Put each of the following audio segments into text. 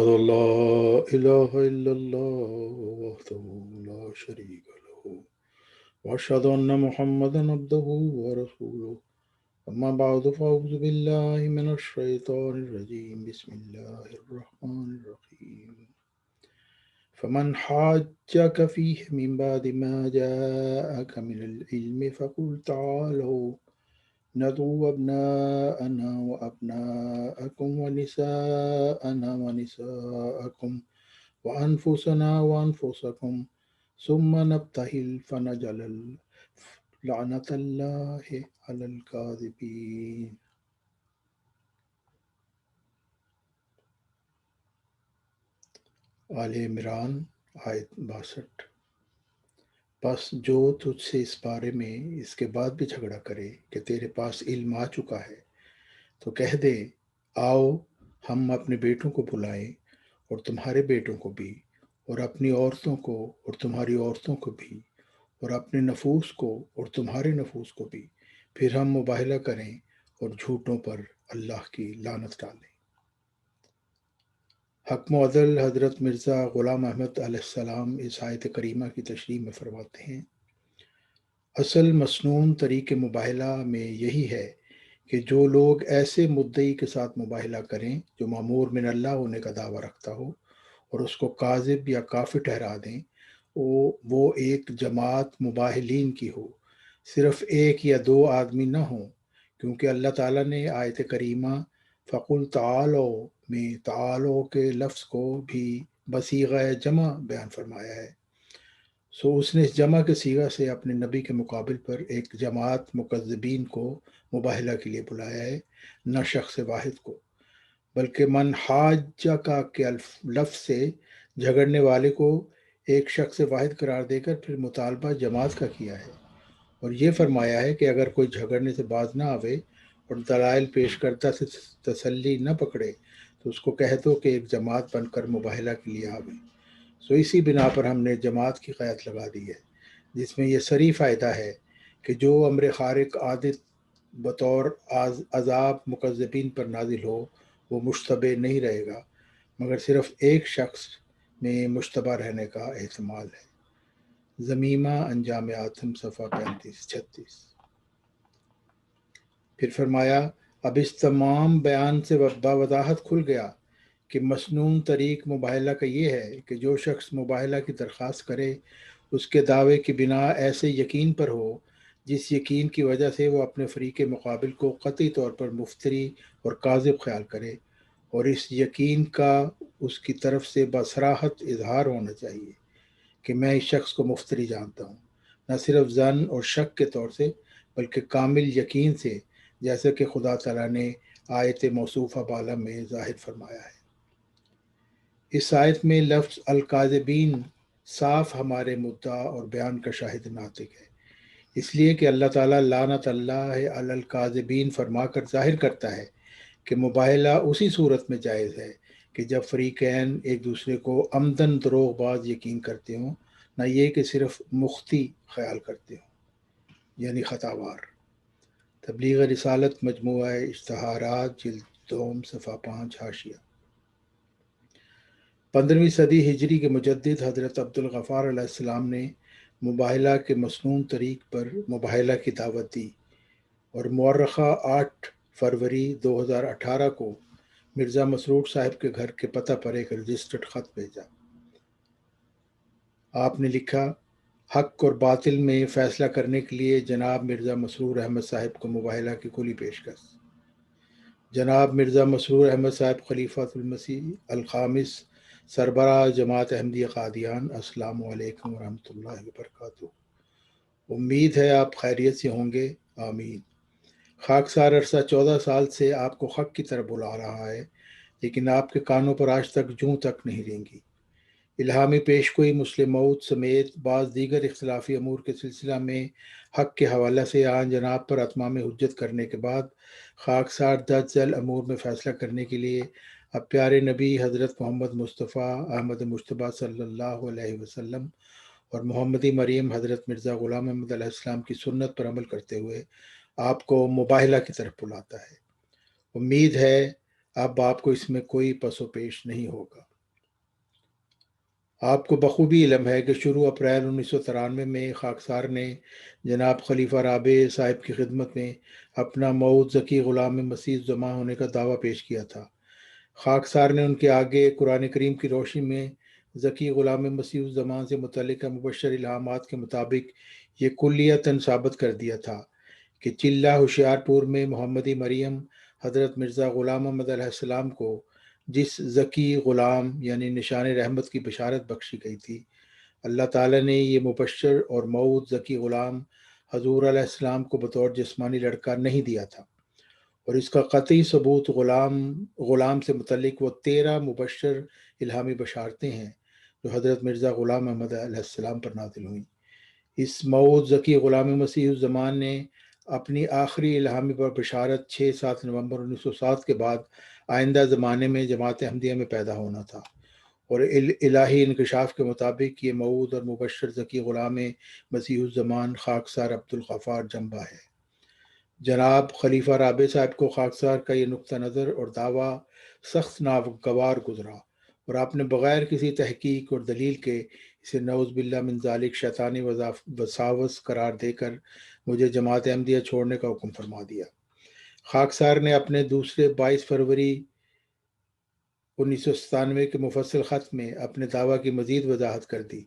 أشهد أن لا إله إلا الله وحده لا شريك له وأشهد أن محمدا عبده ورسوله أما بعد فأعوذ بالله من الشيطان الرجيم بسم الله الرحمن الرحيم فمن حاجك فيه من بعد ما جاءك من العلم فقل تعالوا ندعو أبناءنا وأبناءكم ونساءنا ونساءكم وأنفسنا وأنفسكم ثم نبتهل فنجعل لعنة الله على الكاذبين۔ آل عمران آیت 62۔ بس جو تجھ سے اس بارے میں اس کے بعد بھی جھگڑا کرے کہ تیرے پاس علم آ چکا ہے تو کہہ دے، آؤ ہم اپنے بیٹوں کو بلائیں اور تمہارے بیٹوں کو بھی، اور اپنی عورتوں کو اور تمہاری عورتوں کو بھی، اور اپنے نفوس کو اور تمہارے نفوس کو بھی، پھر ہم مباہلہ کریں اور جھوٹوں پر اللہ کی لعنت ڈالیں۔ حق معدل حضرت مرزا غلام احمد علیہ السلام اس آیت کریمہ کی تشریح میں فرماتے ہیں، اصل مسنون طریق مباہلہ میں یہی ہے کہ جو لوگ ایسے مدعی کے ساتھ مباہلہ کریں جو مامور من اللہ ہونے کا دعویٰ رکھتا ہو اور اس کو کاذب یا کافر ٹھہرا دیں، وہ ایک جماعت مباہلین کی ہو، صرف ایک یا دو آدمی نہ ہوں، کیونکہ اللہ تعالیٰ نے آیت کریمہ فَقُلْ تَعَالَوْا میں تعالو کے لفظ کو بھی بصیغہ جمع بیان فرمایا ہے، سو اس نے اس جمع کے صیغہ سے اپنے نبی کے مقابل پر ایک جماعت مکذبین کو مباہلہ کے لیے بلایا ہے، نہ شخص واحد کو، بلکہ من حاجہ کا کے لفظ سے جھگڑنے والے کو ایک شخص واحد قرار دے کر پھر مطالبہ جماعت کا کیا ہے، اور یہ فرمایا ہے کہ اگر کوئی جھگڑنے سے باز نہ آوے اور دلائل پیش کردہ سے تسلی نہ پکڑے تو اس کو کہہ دو کہ ایک جماعت بن کر مباہلہ کے لیے آوے۔ سو اسی بنا پر ہم نے جماعت کی قیاد لگا دی ہے، جس میں یہ صریح فائدہ ہے کہ جو امر خارق عادت بطور عذاب مکذبین پر نازل ہو وہ مشتبہ نہیں رہے گا، مگر صرف ایک شخص میں مشتبہ رہنے کا احتمال ہے۔ زمیمہ انجام آتم صفحہ 35-36۔ پھر فرمایا، اب اس تمام بیان سے بوضاحت کھل گیا کہ مسنون طریق مباہلہ کا یہ ہے کہ جو شخص مباہلہ کی درخواست کرے اس کے دعوے کی بنا ایسے یقین پر ہو جس یقین کی وجہ سے وہ اپنے فریق مقابل کو قطعی طور پر مفتری اور کاذب خیال کرے، اور اس یقین کا اس کی طرف سے بصراحت اظہار ہونا چاہیے کہ میں اس شخص کو مفتری جانتا ہوں، نہ صرف ظن اور شک کے طور سے بلکہ کامل یقین سے، جیسا کہ خدا تعالیٰ نے آیت موصوفہ بالا میں ظاہر فرمایا ہے۔ اس آیت میں لفظ الکاذبین صاف ہمارے مدعا اور بیان کا شاہد ناطق ہے، اس لیے کہ اللہ تعالیٰ لعنت اللہ علی الکاذبین فرما کر ظاہر کرتا ہے کہ مباہلہ اسی صورت میں جائز ہے کہ جب فریقین ایک دوسرے کو عمدن دروغ باز یقین کرتے ہوں، نہ یہ کہ صرف مختی خیال کرتے ہوں، یعنی خطا وار۔ تبلیغ رسالت مجموعہ اشتہارات جلد دوم صفحہ 5 حاشیہ۔ 15ویں صدی ہجری کے مجدد حضرت عبدالغفار علیہ السلام نے مباہلہ کے مسنون طریق پر مباہلہ کی دعوت دی اور مورخہ 8 فروری 2018 کو مرزا مسرور صاحب کے گھر کے پتہ پر ایک رجسٹرڈ خط بھیجا۔ آپ نے لکھا، حق اور باطل میں فیصلہ کرنے کے لیے جناب مرزا مسرور احمد صاحب کو مباہلہ کی کھلی پیشکش۔ جناب مرزا مسرور احمد صاحب خلیفۃ المسیح الخامس سربراہ جماعت احمدیہ قادیان، السلام علیکم ورحمۃ اللہ وبرکاتہ۔ امید ہے آپ خیریت سے ہوں گے، آمین۔ خاکسار عرصہ 14 سال سے آپ کو حق کی طرف بلا رہا ہے، لیکن آپ کے کانوں پر آج تک جوں تک نہیں رینگی۔ الہامی پیشگوئی مسلم موعود سمیت بعض دیگر اختلافی امور کے سلسلہ میں حق کے حوالہ سے آن جناب پر اتمام حجت کرنے کے بعد خاکسار درج ذیل امور میں فیصلہ کرنے کے لیے اب پیارے نبی حضرت محمد مصطفیٰ احمد مجتبیٰ صلی اللہ علیہ وسلم اور محمدی مریم حضرت مرزا غلام احمد علیہ السلام کی سنت پر عمل کرتے ہوئے آپ کو مباہلہ کی طرف بلاتا ہے۔ امید ہے اب آپ کو اس میں کوئی پس و پیش نہیں ہوگا۔ آپ کو بخوبی علم ہے کہ شروع اپریل 1993 میں خاکسار نے جناب خلیفہ رابع صاحب کی خدمت میں اپنا مؤود ذکی غلام مسیح جمع ہونے کا دعویٰ پیش کیا تھا۔ خاکسار نے ان کے آگے قرآن کریم کی روشنی میں ذکی غلام مسیح الزمان سے متعلقہ مبشر الہامات کے مطابق یہ کلیتاً ثابت کر دیا تھا کہ چلہ ہوشیار پور میں محمدی مریم حضرت مرزا غلام محمد علیہ السلام کو جس ذکی غلام یعنی نشان رحمت کی بشارت بخشی گئی تھی، اللہ تعالیٰ نے یہ مبشر اور مؤود ذکی غلام حضور علیہ السلام کو بطور جسمانی لڑکا نہیں دیا تھا، اور اس کا قطعی ثبوت غلام سے متعلق وہ 13 مبشر الہامی بشارتیں ہیں جو حضرت مرزا غلام محمد علیہ السلام پر نازل ہوئیں۔ اس مؤود ذکی غلام مسیح الزمان نے اپنی آخری الہامی پر بشارت 6-7 نومبر 1907 کے بعد آئندہ زمانے میں جماعت احمدیہ میں پیدا ہونا تھا، اور الہی انکشاف کے مطابق یہ مؤود اور مبشر ذکی غلام مسیح الزمان خاکسار عبدالغفار جنبہ ہے۔ جناب خلیفہ رابع صاحب کو خاکسار کا یہ نقطہ نظر اور دعویٰ سخت ناگوار گزرا، اور آپ نے بغیر کسی تحقیق اور دلیل کے اسے نعوذ باللہ من ذالک شیطانی وساوس قرار دے کر مجھے جماعت احمدیہ چھوڑنے کا حکم فرما دیا۔ خاکسار نے اپنے دوسرے 22 فروری 1997 کے مفصل خط میں اپنے دعویٰ کی مزید وضاحت کر دی،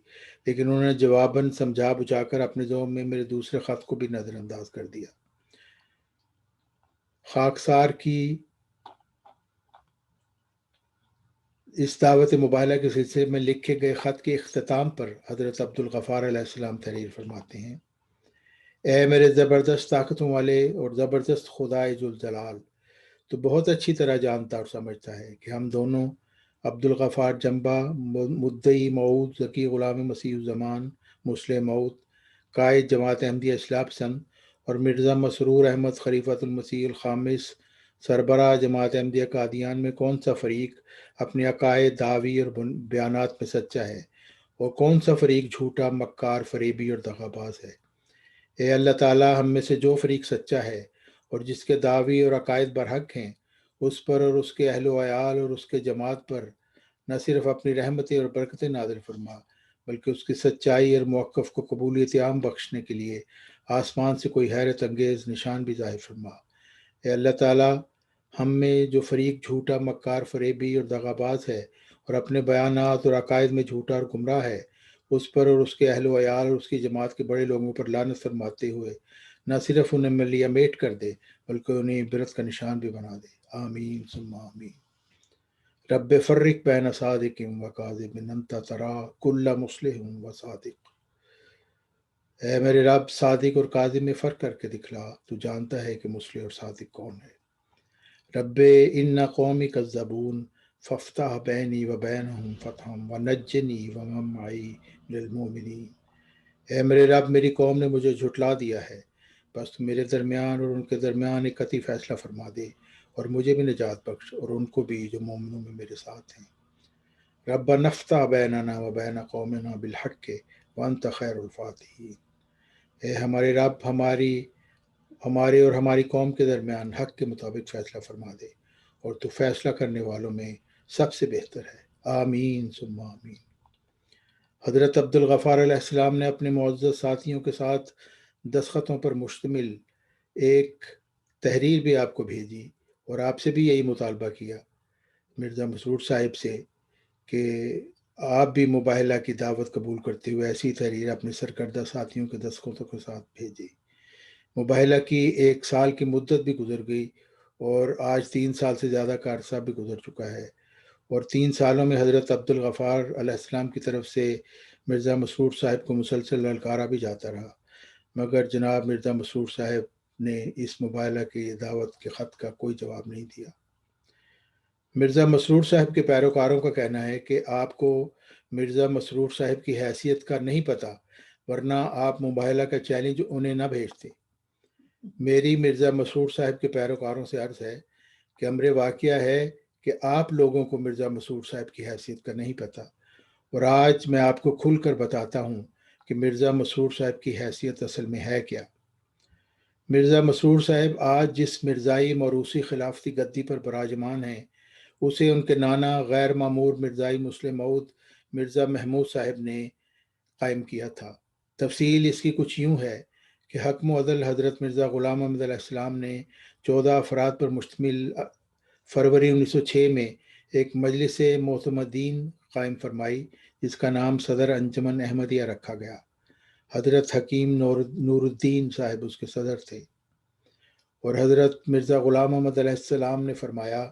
لیکن انہوں نے جواباً سمجھا بجھا کر اپنے ذوم میں میرے دوسرے خط کو بھی نظر انداز کر دیا۔ خاکسار کی اس دعوت مباہلہ کے سلسلے میں لکھے گئے خط کے اختتام پر حضرت عبدالغفار علیہ السلام تحریر فرماتے ہیں: اے میرے زبردست طاقتوں والے اور زبردست خدائے ذوالجلال، تو بہت اچھی طرح جانتا اور سمجھتا ہے کہ ہم دونوں عبدالغفار جنبہ مدعی مؤود ذکی غلام مسیح الزمان مسلم مؤود قائد جماعت احمدیہ اصلاح پسند اور مرزا مسرور احمد خلیفۃ المسیح الخامس سربراہ جماعت احمدیہ قادیان میں کون سا فریق اپنے عقائد، دعوی اور بیانات میں سچا ہے، اور کون سا فریق جھوٹا، مکار، فریبی اور دغا باز ہے۔ اے اللہ تعالیٰ، ہم میں سے جو فریق سچا ہے اور جس کے دعوی اور عقائد برحق ہیں، اس پر اور اس کے اہل و عیال اور اس کے جماعت پر نہ صرف اپنی رحمتیں اور برکتیں نازل فرما، بلکہ اس کی سچائی اور موقف کو قبولیت عام بخشنے کے لیے آسمان سے کوئی حیرت انگیز نشان بھی ظاہر فرما۔ اے اللہ تعالیٰ، ہم میں جو فریق جھوٹا، مکار، فریبی اور دغاباز ہے اور اپنے بیانات اور عقائد میں جھوٹا اور گمراہ ہے، اس پر اور اس کے اہل و عیال اور اس کی جماعت کے بڑے لوگوں پر لعنت فرماتے ہوئے نہ صرف انہیں ملیہ میٹ کر دے بلکہ انہیں عبرت کا نشان بھی بنا دے۔ آمین ثم آمین۔ رب فرق بین صادق و کاذب انت ترا کل مصلح و صادق۔ اے میرے رب، صادق اور کاذب میں فرق کر کے دکھلا، تو جانتا ہے کہ مصلح اور صادق کون ہے۔ رب ان قومی کذبون فافتح بینی و بینہم فتحا ونجنی ومن معی للمؤمنین۔ اے میرے رب، میری قوم نے مجھے جھٹلا دیا ہے، بس تو میرے درمیان اور ان کے درمیان ایک قطعی فیصلہ فرما دے، اور مجھے بھی نجات بخش اور ان کو بھی جو مومنوں میں میرے ساتھ ہیں۔ ربنا افتح بیننا و بین قومنا بالحق وانت خیر الفاتحین۔ اے ہمارے رب، ہمارے اور ہماری قوم کے درمیان حق کے مطابق فیصلہ فرما دے، اور تو فیصلہ کرنے والوں میں سب سے بہتر ہے۔ آمین ثم آمین۔ حضرت عبدالغفار علیہ السلام نے اپنے معزز ساتھیوں کے ساتھ دستخطوں پر مشتمل ایک تحریر بھی آپ کو بھیجی، اور آپ سے بھی یہی مطالبہ کیا مرزا مسرور صاحب سے کہ آپ بھی مباہلہ کی دعوت قبول کرتے ہوئے ایسی تحریر اپنے سرکردہ ساتھیوں کے دستخطوں کے ساتھ بھیجی۔ مباہلہ کی 1 سال کی مدت بھی گزر گئی، اور آج 3 سال سے زیادہ کا عرصہ بھی گزر چکا ہے، اور 3 سالوں میں حضرت عبدالغفار علیہ السلام کی طرف سے مرزا مسرور صاحب کو مسلسل للکارا بھی جاتا رہا، مگر جناب مرزا مسرور صاحب نے اس مباہلہ کی دعوت کے خط کا کوئی جواب نہیں دیا۔ مرزا مسرور صاحب کے پیروکاروں کا کہنا ہے کہ آپ کو مرزا مسرور صاحب کی حیثیت کا نہیں پتہ، ورنہ آپ مباہلہ کا چیلنج انہیں نہ بھیجتے۔ میری مرزا مسرور صاحب کے پیروکاروں سے عرض ہے کہ امر واقعہ ہے کہ آپ لوگوں کو مرزا مسرور صاحب کی حیثیت کا نہیں پتہ، اور آج میں آپ کو کھل کر بتاتا ہوں کہ مرزا مسرور صاحب کی حیثیت اصل میں ہے کیا۔ مرزا مسرور صاحب آج جس مرزائی موروثی خلافتی گدی پر براجمان ہیں، اسے ان کے نانا غیر معمور مرزائی مسلم مؤد مرزا محمود صاحب نے قائم کیا تھا۔ تفصیل اس کی کچھ یوں ہے کہ حکم و عدل حضرت مرزا غلام محمد علیہ السلام نے 14 افراد پر مشتمل فروری 1906 میں ایک مجلس معتمدین قائم فرمائی، جس کا نام صدر انجمن احمدیہ رکھا گیا۔ حضرت حکیم نور الدین صاحب اس کے صدر تھے، اور حضرت مرزا غلام محمد علیہ السلام نے فرمایا،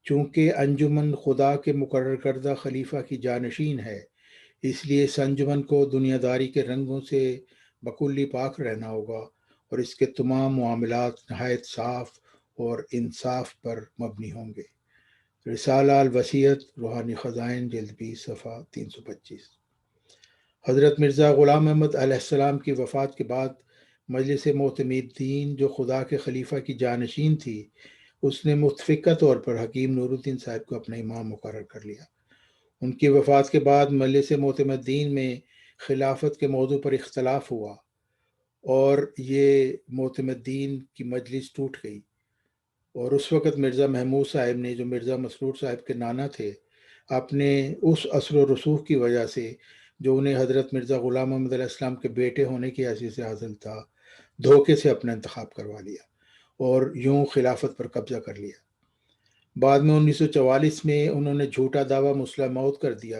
چونکہ انجمن خدا کے مقرر کردہ خلیفہ کی جانشین ہے، اس لیے اس انجمن کو دنیا داری کے رنگوں سے بکلی پاک رہنا ہوگا، اور اس کے تمام معاملات نہایت صاف اور انصاف پر مبنی ہوں گے۔ رسالہ الوصیت، روحانی خزائن، جلد 20، صفحہ 325۔ حضرت مرزا غلام محمد علیہ السلام کی وفات کے بعد مجلس معتمدین، جو خدا کے خلیفہ کی جانشین تھی، اس نے متفقہ طور پر حکیم نور الدین صاحب کو اپنا امام مقرر کر لیا۔ ان کی وفات کے بعد مجلس معتمدین میں خلافت کے موضوع پر اختلاف ہوا، اور یہ معتمدین کی مجلس ٹوٹ گئی، اور اس وقت مرزا محمود صاحب نے، جو مرزا مسرور صاحب کے نانا تھے، اپنے اس اثر و رسوخ کی وجہ سے جو انہیں حضرت مرزا غلام محمد علیہ السلام کے بیٹے ہونے کی حیثیت سے حاصل تھا، دھوکے سے اپنا انتخاب کروا لیا اور یوں خلافت پر قبضہ کر لیا۔ بعد میں 1944 میں انہوں نے جھوٹا دعویٰ مسلح موت کر دیا،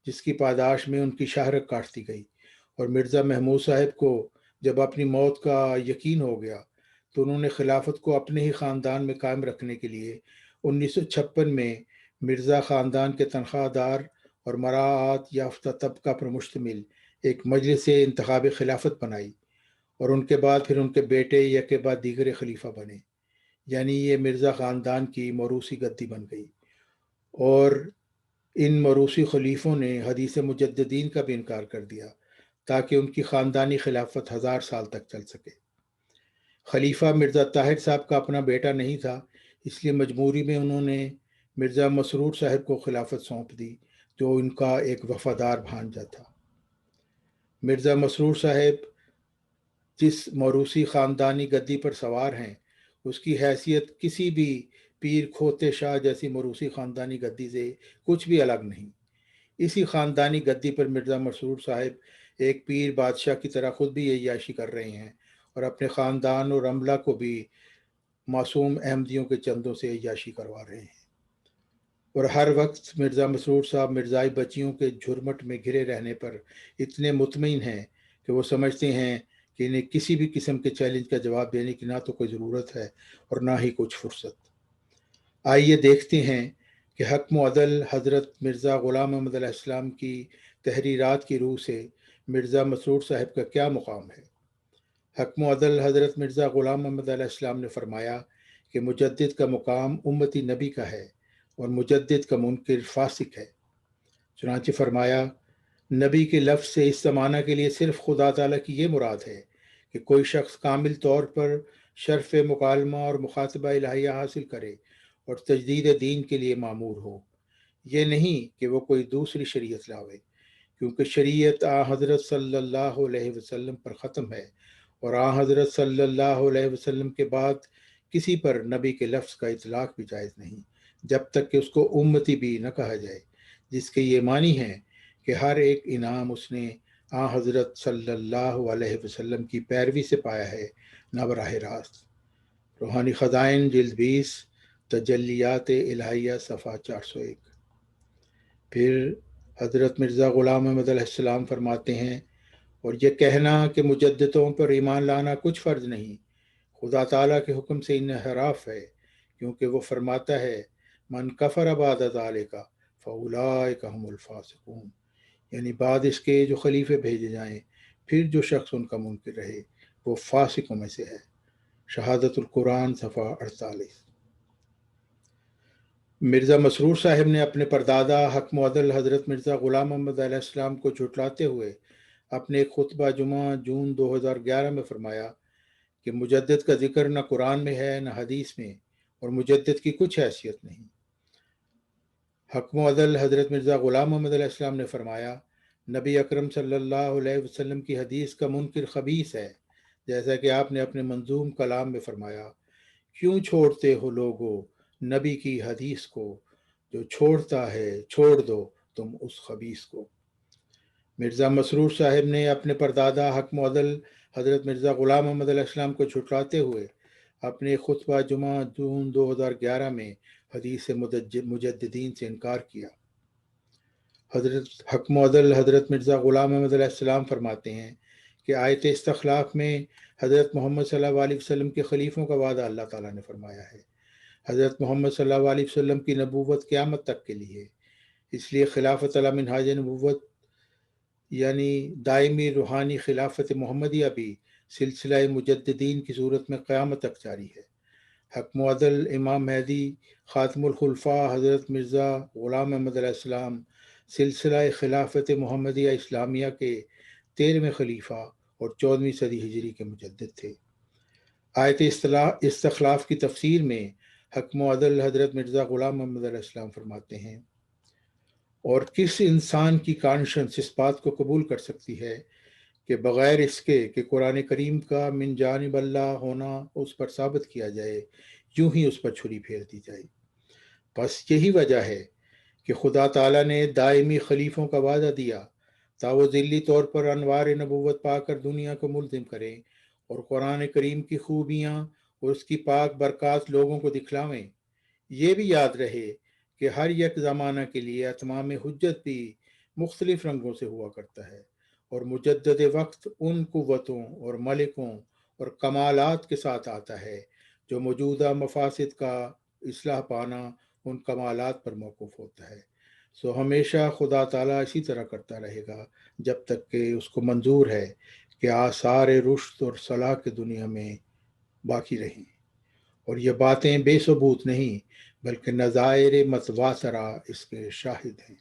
جس کی پاداش میں ان کی شہرت کاٹ دی گئی، اور مرزا محمود صاحب کو جب اپنی موت کا یقین ہو گیا تو انہوں نے خلافت کو اپنے ہی خاندان میں قائم رکھنے کے لیے 1956 میں مرزا خاندان کے تنخواہ دار اور مراعات یافتہ طبقہ پر مشتمل ایک مجلس انتخاب خلافت بنائی، اور ان کے بعد پھر ان کے بیٹے یک کے بعد دیگر خلیفہ بنے، یعنی یہ مرزا خاندان کی موروثی گدی بن گئی۔ اور ان موروثی خلیفوں نے حدیث مجددین کا بھی انکار کر دیا تاکہ ان کی خاندانی خلافت 1000 سال تک چل سکے۔ خلیفہ مرزا طاہر صاحب کا اپنا بیٹا نہیں تھا، اس لیے مجبوری میں انہوں نے مرزا مسرور صاحب کو خلافت سونپ دی، جو ان کا ایک وفادار بھانجا تھا۔ مرزا مسرور صاحب جس موروثی خاندانی گدی پر سوار ہیں، اس کی حیثیت کسی بھی پیر کھوتے شاہ جیسی موروثی خاندانی گدی سے کچھ بھی الگ نہیں۔ اسی خاندانی گدی پر مرزا مسرور صاحب ایک پیر بادشاہ کی طرح خود بھی عیاشی کر رہے ہیں، اور اپنے خاندان اور عملہ کو بھی معصوم احمدیوں کے چندوں سے عیاشی کروا رہے ہیں، اور ہر وقت مرزا مسرور صاحب مرزائی بچیوں کے جھرمٹ میں گھرے رہنے پر اتنے مطمئن ہیں کہ وہ سمجھتے ہیں کہ انہیں کسی بھی قسم کے چیلنج کا جواب دینے کی نہ تو کوئی ضرورت ہے اور نہ ہی کچھ فرصت۔ آئیے دیکھتے ہیں کہ حکم و عدل حضرت مرزا غلام محمد علیہ السلام کی تحریرات کی روح سے مرزا مسرور صاحب کا کیا مقام ہے۔ حکم و عدل حضرت مرزا غلام محمد علیہ السلام نے فرمایا کہ مجدد کا مقام امتی نبی کا ہے، اور مجدد کا منکر فاسق ہے۔ چنانچہ فرمایا، نبی کے لفظ سے اس زمانہ کے لیے صرف خدا تعالیٰ کی یہ مراد ہے کہ کوئی شخص کامل طور پر شرف مکالمہ اور مخاطبہ الہیہ حاصل کرے اور تجدید دین کے لیے مامور ہو، یہ نہیں کہ وہ کوئی دوسری شریعت لاوے، کیونکہ شریعت آن حضرت صلی اللہ علیہ وسلم پر ختم ہے، اور آن حضرت صلی اللہ علیہ وسلم کے بعد کسی پر نبی کے لفظ کا اطلاق بھی جائز نہیں، جب تک کہ اس کو امتی بھی نہ کہا جائے، جس کے یہ معنی ہے کہ ہر ایک انعام اس نے آن حضرت صلی اللہ علیہ وسلم کی پیروی سے پایا ہے، نہ براہ راست۔ روحانی خزائن، جلد 20، تجلیات الہیہ، صفحہ 401۔ پھر حضرت مرزا غلام محمد علیہ السلام فرماتے ہیں، اور یہ کہنا کہ مجددوں پر ایمان لانا کچھ فرض نہیں، خدا تعالیٰ کے حکم سے انحراف ہے، کیونکہ وہ فرماتا ہے، من کفر بعد ذالک فاولئک هم الفاسقون، یعنی بعد اس کے جو خلیفے بھیجے جائیں پھر جو شخص ان کا منکر رہے وہ فاسقوں میں سے ہے۔ شہادت القرآن، صفحہ 48۔ مرزا مسرور صاحب نے اپنے پردادا حکم و عدل حضرت مرزا غلام محمد علیہ السلام کو جھٹلاتے ہوئے اپنے ایک خطبہ جمعہ جون 2011 میں فرمایا کہ مجدد کا ذکر نہ قرآن میں ہے نہ حدیث میں، اور مجدد کی کچھ حیثیت نہیں۔ حکم و عدل حضرت مرزا غلام محمد علیہ السلام نے فرمایا، نبی اکرم صلی اللہ علیہ وسلم کی حدیث کا منکر خبیث ہے، جیسا کہ آپ نے اپنے منظوم کلام میں فرمایا، کیوں چھوڑتے ہو لوگو نبی کی حدیث کو، جو چھوڑتا ہے چھوڑ دو تم اس خبیث کو۔ مرزا مسرور صاحب نے اپنے پردادا حق معدل حضرت مرزا غلام محمد علیہ السلام کو جھٹلاتے ہوئے اپنے خطبہ جمعہ جون 2011 میں حدیث مجددین سے انکار کیا۔ حضرت حق معدل حضرت مرزا غلام محمد علیہ السلام فرماتے ہیں کہ آیت استخلاف میں حضرت محمد صلی اللہ علیہ وسلم کے خلیفوں کا وعدہ اللہ تعالیٰ نے فرمایا ہے۔ حضرت محمد صلی اللہ علیہ وسلم کی نبوت قیامت تک کے لیے، اس لیے خلافت علی منہاج نبوت یعنی دائمی روحانی خلافت محمدیہ بھی سلسلہ مجددین کی صورت میں قیامت تک جاری ہے۔ حق معدل امام مہدی خاتم الخلفاء حضرت مرزا غلام محمد علیہ السلام سلسلہ خلافت محمدیہ اسلامیہ کے 13ویں خلیفہ اور 14ویں صدی ہجری کے مجدد تھے۔ آیت استخلاف کی تفسیر میں حق معدل حضرت مرزا غلام محمد علیہ السلام فرماتے ہیں، اور کس انسان کی کانشنس اس بات کو قبول کر سکتی ہے کہ بغیر اس کے کہ قرآن کریم کا من جانب اللہ ہونا اس پر ثابت کیا جائے، یوں ہی اس پر چھری پھیر دی جائے۔ بس یہی وجہ ہے کہ خدا تعالیٰ نے دائمی خلیفوں کا وعدہ دیا تا وہ ذلی طور پر انوار نبوت پا کر دنیا کو ملزم کریں اور قرآن کریم کی خوبیاں اور اس کی پاک برکات لوگوں کو دکھلاویں۔ یہ بھی یاد رہے کہ ہر یک زمانہ کے لیے اتمام حجت بھی مختلف رنگوں سے ہوا کرتا ہے، اور مجدد وقت ان قوتوں اور ملکوں اور کمالات کے ساتھ آتا ہے جو موجودہ مفاسد کا اصلاح پانا ان کمالات پر موقوف ہوتا ہے۔ سو ہمیشہ خدا تعالیٰ اسی طرح کرتا رہے گا جب تک کہ اس کو منظور ہے کہ آثار رشد اور صلاح کی دنیا میں باقی رہیں، اور یہ باتیں بے ثبوت نہیں بلکہ نظائر متواترہ اس کے شاہد ہیں۔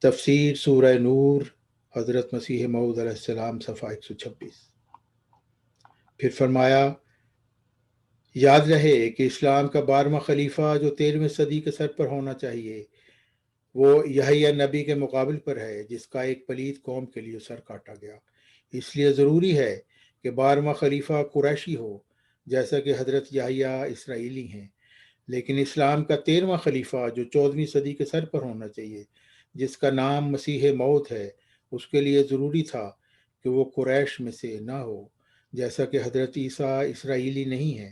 تفسیر سورہ نور حضرت مسیح موعود علیہ السلام صفحہ 126۔ پھر فرمایا، یاد رہے کہ اسلام کا 12واں خلیفہ جو 13ویں صدی کے سر پر ہونا چاہیے وہ یحییٰ نبی کے مقابل پر ہے، جس کا ایک پلید قوم کے لیے سر کاٹا گیا۔ اس لیے ضروری ہے کہ 12واں خلیفہ قریشی ہو جیسا کہ حضرت یحییٰ اسرائیلی ہیں، لیکن اسلام کا 13واں خلیفہ جو 14ویں صدی کے سر پر ہونا چاہیے، جس کا نام مسیح موعود ہے، اس کے لیے ضروری تھا کہ وہ قریش میں سے نہ ہو، جیسا کہ حضرت عیسیٰ اسرائیلی نہیں ہے۔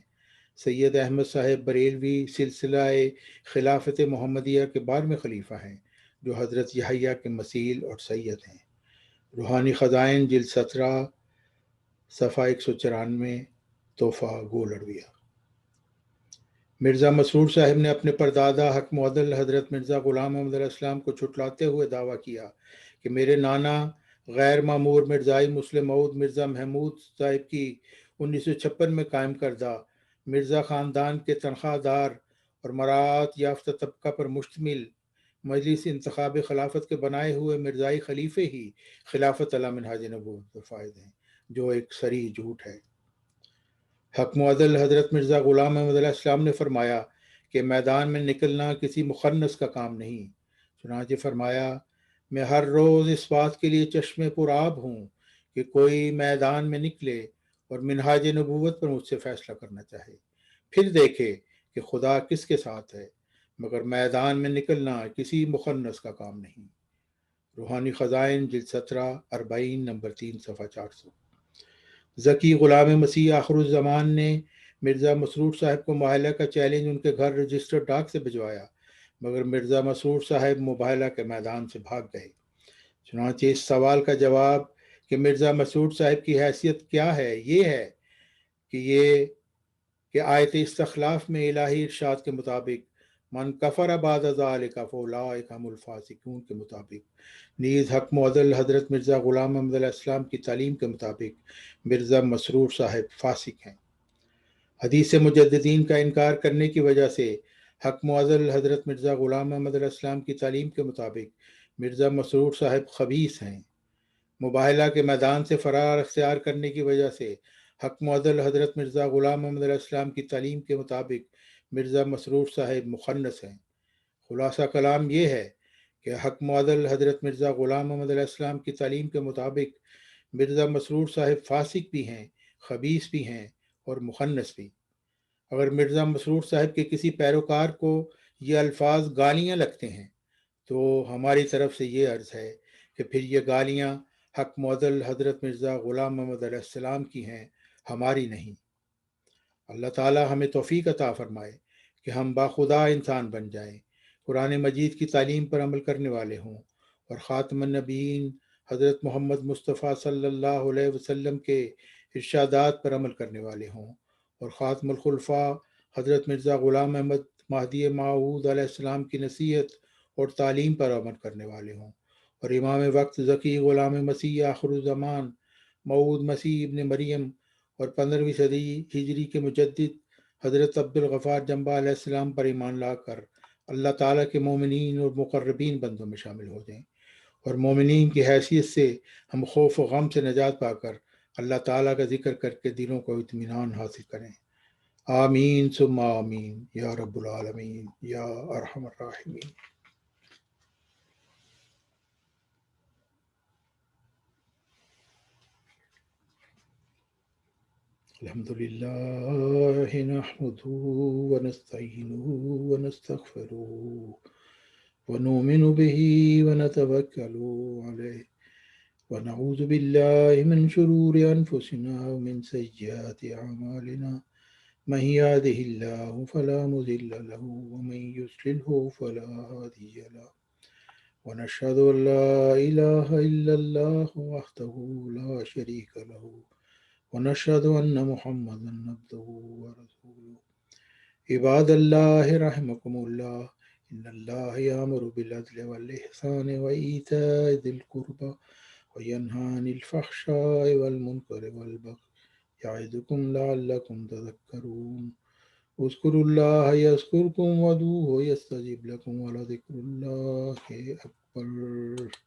سید احمد صاحب بریلوی سلسلہ خلافت محمدیہ کے 12ویں خلیفہ ہیں، جو حضرت یحییٰ کے مثیل اور سید ہیں۔ روحانی خزائن جلد 17 صفحہ 194، تحفہ گولڑویہ۔ مرزا مسرور صاحب نے اپنے پردادا حق معدل حضرت مرزا غلام محمد علیہ السلام کو جھٹلاتے ہوئے دعویٰ کیا کہ میرے نانا غیر معمور مرزائی مسلم موعود مرزا محمود صاحب کی 1956 میں قائم کردہ مرزا خاندان کے تنخواہ دار اور مراعات یافتہ طبقہ پر مشتمل مجلس انتخاب خلافت کے بنائے ہوئے مرزائی خلیفے ہی خلافت علی منہاج نبوت کے فائد ہیں، جو ایک صریح جھوٹ ہے۔ حق معدل حضرت مرزا غلام محمد علیہ السلام نے فرمایا کہ میدان میں نکلنا کسی مخنث کا کام نہیں، چنانچہ فرمایا، میں ہر روز اس بات کے لیے چشمے پر آب ہوں کہ کوئی میدان میں نکلے اور منہاج نبوت پر مجھ سے فیصلہ کرنا چاہے، پھر دیکھے کہ خدا کس کے ساتھ ہے، مگر میدان میں نکلنا کسی مخنث کا کام نہیں۔ روحانی خزائن جلد 17 40 نمبر 3 صفحہ 400۔ ذکی غلام مسیح آخر الزمان نے مرزا مسرور صاحب کو مباہلہ کا چیلنج ان کے گھر رجسٹر ڈاک سے بھجوایا، مگر مرزا مسرور صاحب مباہلہ کے میدان سے بھاگ گئے۔ چنانچہ اس سوال کا جواب کہ مرزا مسرور صاحب کی حیثیت کیا ہے، یہ ہے کہ آیت استخلاف میں الہی ارشاد کے مطابق من کفر بعد ذالک فاولئک هم الفاسقون کے مطابق نیز حق معدل حضرت مرزا غلام محمد علیہ السلام کی تعلیم کے مطابق مرزا مسرور صاحب فاسق ہیں۔ حدیث مجددین کا انکار کرنے کی وجہ سے حق معدل حضرت مرزا غلام محمد علیہ السلام کی تعلیم کے مطابق مرزا مسرور صاحب خبیث ہیں۔ مباہلہ کے میدان سے فرار اختیار کرنے کی وجہ سے حق معدل حضرت مرزا غلام محمد علیہ السلام کی تعلیم کے مطابق مرزا مسرور صاحب مخنث ہیں۔ خلاصہ کلام یہ ہے کہ حق معدل حضرت مرزا غلام محمد علیہ السلام کی تعلیم کے مطابق مرزا مسرور صاحب فاسق بھی ہیں، خبیث بھی ہیں اور مخنث بھی۔ اگر مرزا مسرور صاحب کے کسی پیروکار کو یہ الفاظ گالیاں لگتے ہیں تو ہماری طرف سے یہ عرض ہے کہ پھر یہ گالیاں حق معدل حضرت مرزا غلام محمد علیہ السلام کی ہیں، ہماری نہیں۔ اللہ تعالی ہمیں توفیق عطا فرمائے کہ ہم باخدا انسان بن جائیں، قرآن مجید کی تعلیم پر عمل کرنے والے ہوں، اور خاتم النبیین حضرت محمد مصطفیٰ صلی اللہ علیہ وسلم کے ارشادات پر عمل کرنے والے ہوں، اور خاتم الخلفاء حضرت مرزا غلام احمد مہدی موعود علیہ السلام کی نصیحت اور تعلیم پر عمل کرنے والے ہوں، اور امام وقت ذکی غلام مسیح آخر الزمان موعود مسیح ابن مریم اور 15ویں صدی ہجری کے مجدد حضرت عبد الغفار جنبہ علیہ السلام پر ایمان لا کر اللہ تعالیٰ کے مومنین اور مقربین بندوں میں شامل ہو جائیں، اور مومنین کی حیثیت سے ہم خوف و غم سے نجات پا کر اللہ تعالیٰ کا ذکر کر کے دلوں کو اطمینان حاصل کریں۔ آمین ثم آمین یا رب العالمین یا ارحم الراحمین۔ الحمد لله نحمده ونستعينه ونستغفره ونؤمن به ونتوكل عليه ونعوذ بالله من شرور أنفسنا ومن سيئات أعمالنا، من يهده الله فلا مضل له ومن يضلله فلا هادي له، ونشهد أن لا إله إلا الله وحده لا شريك له، ونشهد أن محمدا عبده ورسوله۔ عباد الله رحمكم الله، إن الله يأمر بالعدل والإحسان وإيتاء ذي القربى وينهى عن الفحشاء والمنكر والبغي يعظكم لعلكم تذكرون۔ اذكروا الله يذكركم وادعوه يستجب لكم ولذكر الله أكبر۔